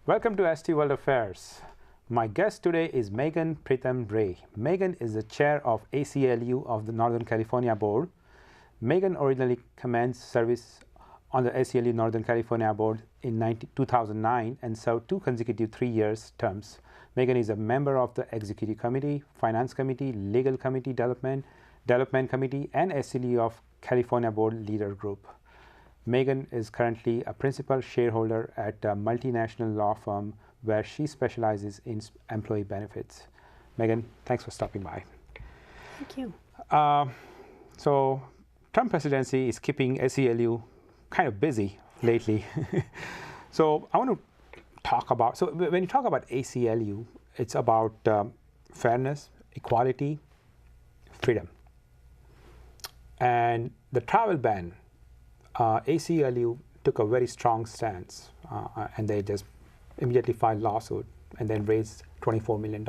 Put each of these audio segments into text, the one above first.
Welcome to ST World Affairs. My guest today is Magan P. Magan is the chair of ACLU of the Northern California Board. Magan originally commenced service on the ACLU Northern California Board in 2009 and served 2 consecutive 3-year terms. Magan is a member of the Executive Committee, Finance Committee, Legal Committee, Development Committee, and ACLU of California Board Leader Group. Magan is currently a principal shareholder at a multinational law firm where she specializes in employee benefits. Magan, thanks for stopping by. Thank you. So Trump presidency is keeping ACLU kind of busy lately. So I want to talk about, so when you talk about ACLU, it's about fairness, equality, freedom. And the travel ban, ACLU took a very strong stance, and they just immediately filed lawsuit and then raised $24 million.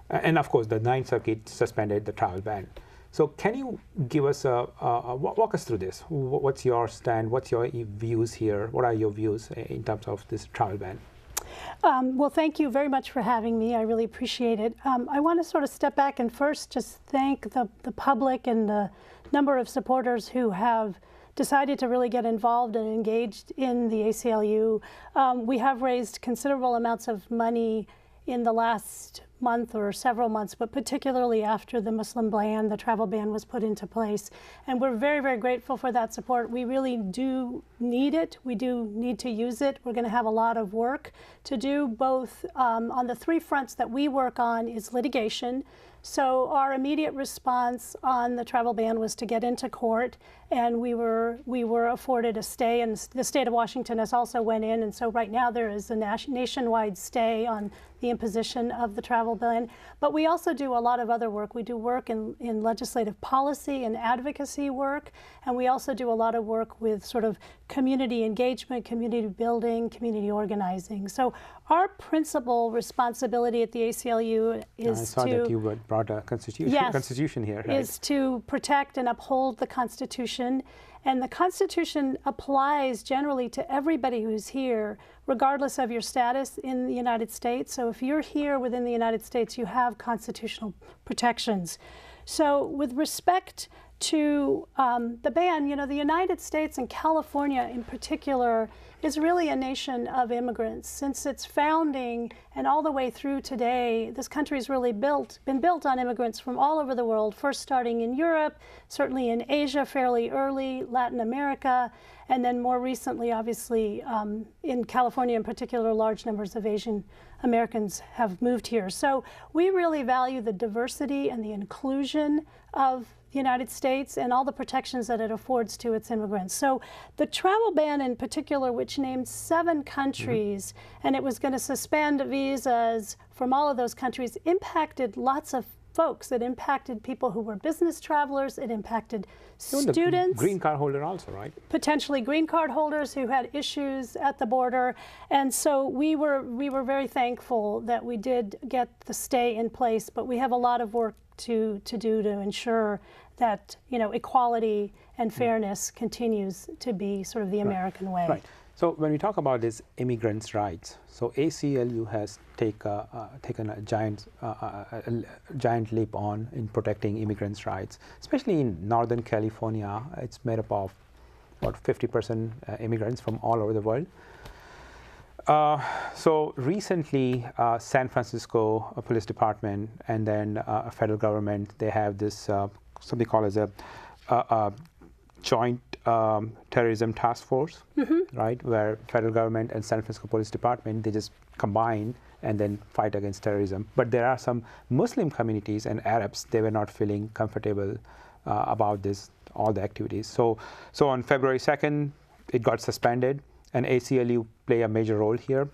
And of course, the Ninth Circuit suspended the travel ban. So can you give us walk us through this? What's your stand? What's your views here? What are your views in terms of this travel ban? Well, thank you very much for having me. I really appreciate it. I want to sort of step back and first just thank the public and the number of supporters who have decided to really get involved and engaged in the ACLU. We have raised considerable amounts of money in the last month or several months, but particularly after the Muslim ban, the travel ban was put into place. And we're very, very grateful for that support. We really do need it. We do need to use it. We're going to have a lot of work to do, both on the 3 fronts that we work on is litigation. So our immediate response on the travel ban was to get into court, and we were afforded a stay, and the state of Washington has also went in, and so right now there is a nationwide stay on the imposition of the travel ban. But we also do a lot of other work. We do work in legislative policy and advocacy work, and we also do a lot of work with sort of community engagement, community building, community organizing. So our principal responsibility at the ACLU is I saw that you brought a constitution here, right? Is to protect and uphold the Constitution. And the Constitution applies generally to everybody who's here, regardless of your status in the United States. So if you're here within the United States, you have constitutional protections. So with respect to the ban, you know, the United States and California in particular is really a nation of immigrants. Since its founding and all the way through today, this country's really been built on immigrants from all over the world, first starting in Europe, certainly in Asia fairly early, Latin America, and then more recently, obviously, in California in particular, large numbers of Asian Americans have moved here. So we really value the diversity and the inclusion of the United States and all the protections that it affords to its immigrants. So the travel ban in particular, which named 7 countries, and it was going to suspend visas from all of those countries, impacted lots of folks. It impacted people who were business travelers. It impacted students. Green card holder also, right? Potentially green card holders who had issues at the border. And so we were very thankful that we did get the stay in place, but we have a lot of work to do to ensure that, you know, equality and fairness continues to be sort of the American way. Right. So when we talk about this immigrants' rights, so ACLU has taken a giant leap on in protecting immigrants' rights, especially in Northern California. It's made up of about 50% immigrants from all over the world. So recently, San Francisco Police Department and then federal government, they have this something called as a joint terrorism task force, right? Where federal government and San Francisco Police Department, they just combine and then fight against terrorism. But there are some Muslim communities and Arabs, they were not feeling comfortable about all the activities. So on February 2nd, it got suspended, and ACLU play a major role here.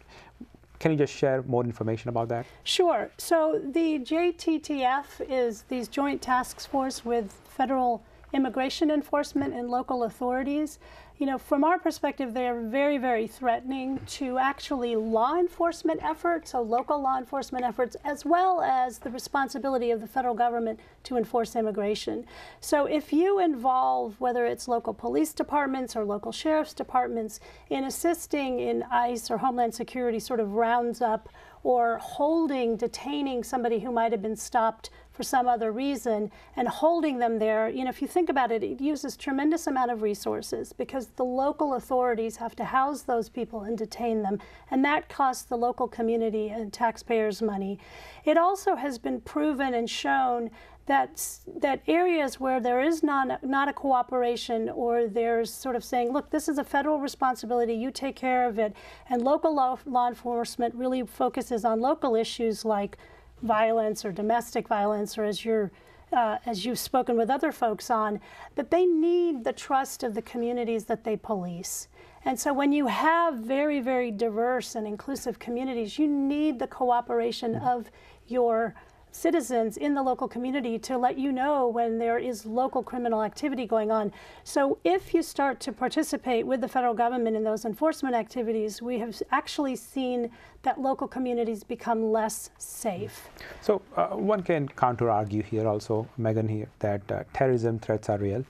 Can you just share more information about that? Sure. So the JTTF is these joint task force with federal immigration enforcement and local authorities, you know, from our perspective, they are very, very threatening to actually law enforcement efforts, so local law enforcement efforts, as well as the responsibility of the federal government to enforce immigration. So if you involve, whether it's local police departments or local sheriff's departments, in assisting in ICE or Homeland Security sort of rounds up or holding, detaining somebody who might have been stopped for some other reason and holding them there, you know, if you think about it, it uses tremendous amount of resources because the local authorities have to house those people and detain them, and that costs the local community and taxpayers money. It also has been proven and shown that areas where there is not a cooperation, or there's sort of saying, look, this is a federal responsibility, you take care of it, and local law enforcement really focuses on local issues like violence or domestic violence, or as you've spoken with other folks on, that they need the trust of the communities that they police. And so when you have very, very diverse and inclusive communities, you need the cooperation of your citizens in the local community to let you know when there is local criminal activity going on. So if you start to participate with the federal government in those enforcement activities, we have actually seen that local communities become less safe. So one can counter-argue here also, Magan, here, that terrorism threats are real.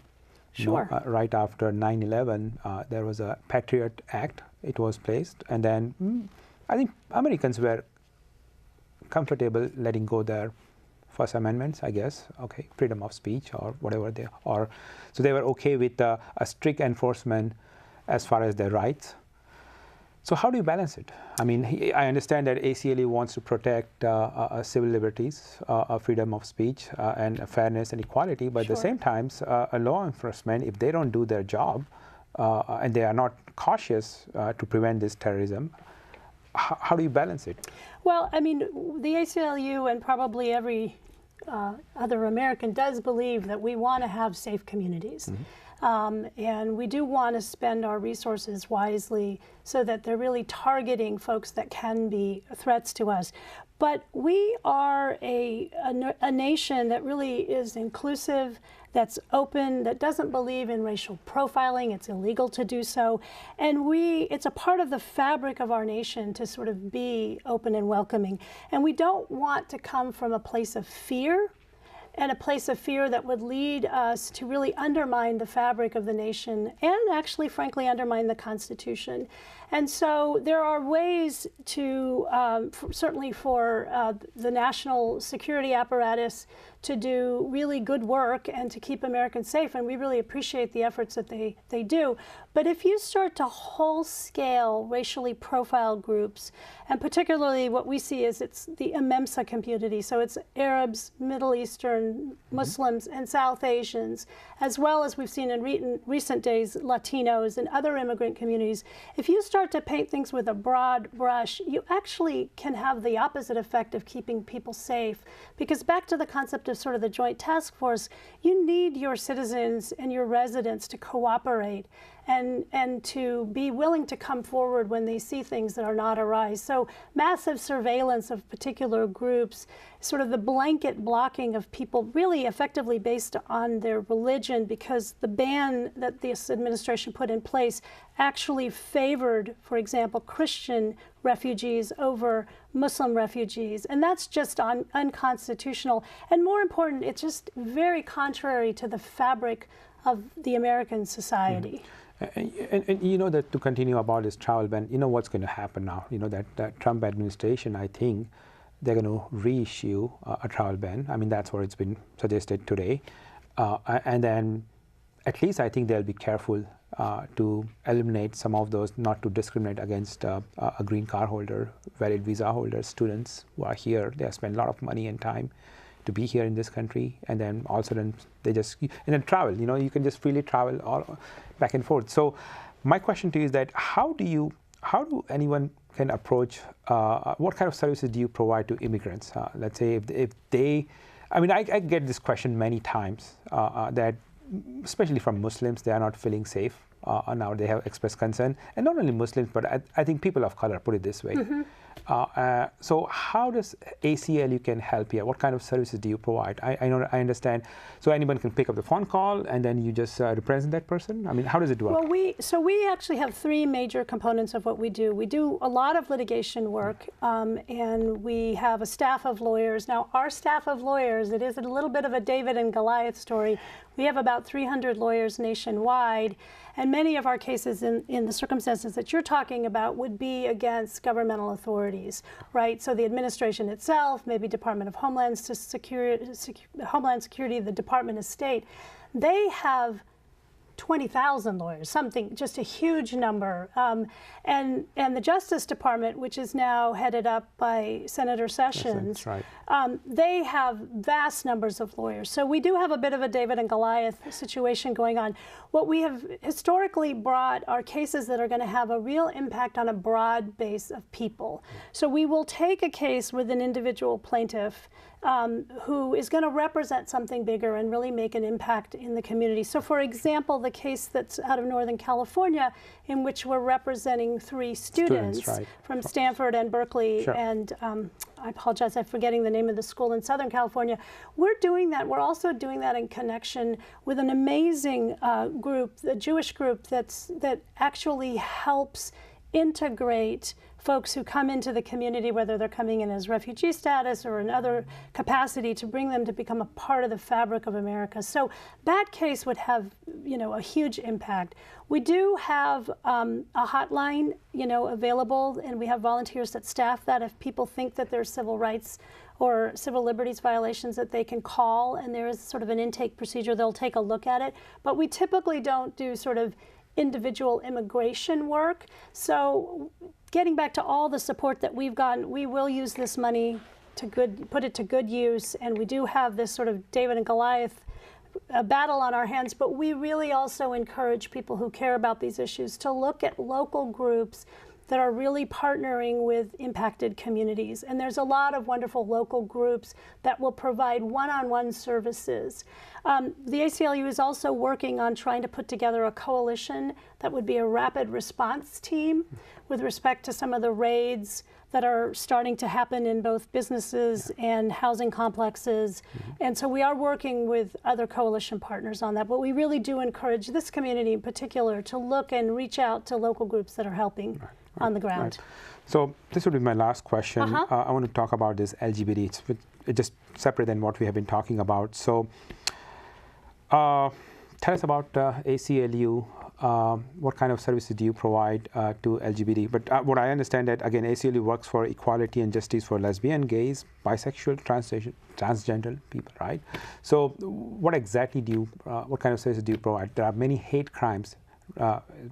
Sure. You know, right after 9/11, there was a Patriot Act, it was placed, and then I think Americans were comfortable letting go their First Amendments, I guess, okay, freedom of speech or whatever they are. So they were okay with a strict enforcement as far as their rights. So how do you balance it? I mean, I understand that ACLU wants to protect civil liberties, freedom of speech, and fairness and equality, but Sure. at the same time, a law enforcement, if they don't do their job and they are not cautious to prevent this terrorism, how do you balance it? Well, I mean, the ACLU and probably every other American does believe that we want to have safe communities. And we do want to spend our resources wisely so that they're really targeting folks that can be threats to us. But we are a nation that really is inclusive, that's open, that doesn't believe in racial profiling. It's illegal to do so. And it's a part of the fabric of our nation to sort of be open and welcoming. And we don't want to come from a place of fear, and a place of fear that would lead us to really undermine the fabric of the nation and actually, frankly, undermine the Constitution. And so there are ways to, certainly for the national security apparatus to do really good work and to keep Americans safe, and we really appreciate the efforts that they do. But if you start to whole-scale racially profile groups, and particularly what we see is it's the MEMSA community, so it's Arabs, Middle Eastern, Muslims, and South Asians, as well as we've seen in recent days, Latinos and other immigrant communities. If you start to paint things with a broad brush, you actually can have the opposite effect of keeping people safe. Because back to the concept of sort of the joint task force, you need your citizens and your residents to cooperate and to be willing to come forward when they see things that are not awry. So massive surveillance of particular groups, sort of the blanket blocking of people really effectively based on their religion, because the ban that this administration put in place actually favored, for example, Christian refugees over Muslim refugees. And that's just unconstitutional. And more important, it's just very contrary to the fabric of the American society. And you know that to continue about this travel ban, you know what's going to happen now. You know that Trump administration, I think, they're going to reissue a travel ban. I mean, that's what it's been suggested today. And then at least I think they'll be careful to eliminate some of those, not to discriminate against a green card holder, valid visa holders, students who are here. They have spent a lot of money and time to be here in this country, and then also then they just, and then travel, you know, you can just freely travel all back and forth. So my question to you is that how do anyone can approach, what kind of services do you provide to immigrants? Let's say if they, I mean, I get this question many times, that especially from Muslims, they are not feeling safe now they have expressed concern, and not only Muslims, but I think people of color, put it this way. So how does ACLU can help here? What kind of services do you provide? I understand. So anyone can pick up the phone call and then you just represent that person? I mean, how does it work? Well, we actually have three major components of what we do. We do a lot of litigation work, and we have a staff of lawyers. Now, our staff of lawyers, it is a little bit of a David and Goliath story. We have about 300 lawyers nationwide, and many of our cases in the circumstances that you're talking about would be against governmental authorities, right? So the administration itself, maybe Department of Homeland Security, the Department of State, they have 20,000 lawyers, something, just a huge number. And the Justice Department, which is now headed up by Senator Sessions, right. They have vast numbers of lawyers. So we do have a bit of a David and Goliath situation going on. What we have historically brought are cases that are going to have a real impact on a broad base of people. So we will take a case with an individual plaintiff who is going to represent something bigger and really make an impact in the community. So for example, the case that's out of Northern California, in which we're representing three students right. from Stanford and Berkeley, Sure. and I apologize, I'm forgetting the name of the school in Southern California. We're doing that. We're also doing that in connection with an amazing group, a Jewish group that actually helps integrate folks who come into the community, whether they're coming in as refugee status or in other capacity, to bring them to become a part of the fabric of America. So that case would have, a huge impact. We do have a hotline, available, and we have volunteers that staff that if people think that there's civil rights or civil liberties violations that they can call, and there is sort of an intake procedure. They'll take a look at it. But we typically don't do sort of individual immigration work. So getting back to all the support that we've gotten, we will use this money to put it to good use. And we do have this sort of David and Goliath battle on our hands, but we really also encourage people who care about these issues to look at local groups that are really partnering with impacted communities. And there's a lot of wonderful local groups that will provide one-on-one services. The ACLU is also working on trying to put together a coalition that would be a rapid response team with respect to some of the raids that are starting to happen in both businesses and housing complexes. And so we are working with other coalition partners on that, but we really do encourage this community in particular to look and reach out to local groups that are helping on the ground. Right. So this would be my last question. I want to talk about this LGBT. It's just separate than what we have been talking about. So tell us about ACLU. What kind of services do you provide to LGBT? But what I understand that, again, ACLU works for equality and justice for lesbian, gays, bisexual, transgender people, right? So what exactly what kind of services do you provide? There are many hate crimes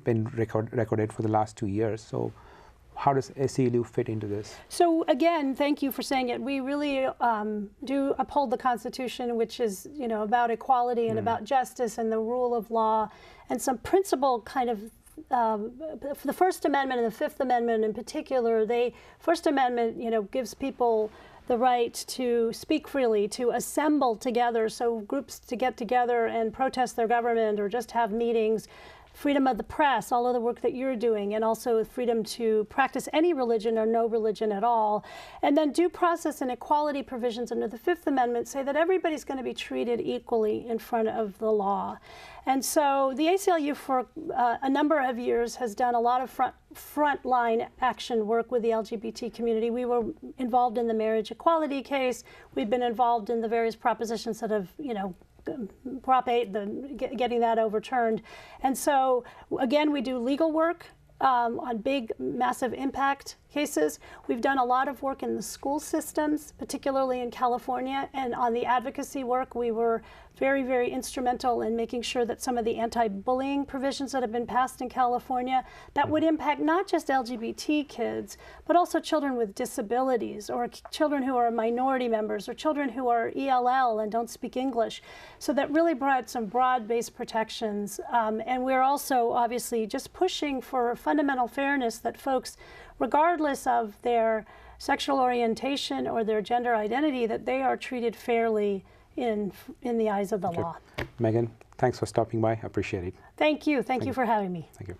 been recorded for the last 2 years. So how does ACLU fit into this? So again, thank you for saying it. We really do uphold the Constitution, which is about equality and about justice and the rule of law, and some principle kind of the First Amendment and the Fifth Amendment in particular. The First Amendment, gives people the right to speak freely, to assemble together, so groups to get together and protest their government or just have meetings. Freedom of the press, all of the work that you're doing, and also freedom to practice any religion or no religion at all. And then due process and equality provisions under the Fifth Amendment say that everybody's going to be treated equally in front of the law. And so the ACLU for a number of years has done a lot of frontline action work with the LGBT community. We were involved in the marriage equality case. We've been involved in the various propositions that have, Prop 8, getting that overturned. And so, again, we do legal work on big, massive impact cases. We've done a lot of work in the school systems, particularly in California, and on the advocacy work, we were very, very instrumental in making sure that some of the anti-bullying provisions that have been passed in California that would impact not just LGBT kids, but also children with disabilities, or children who are minority members, or children who are ELL and don't speak English. So that really brought some broad-based protections. And we're also obviously just pushing for fundamental fairness, that folks, regardless of their sexual orientation or their gender identity, that they are treated fairly in the eyes of the law. Megan, thanks for stopping by. I appreciate it. Thank you. Thank you for having me. Thank you.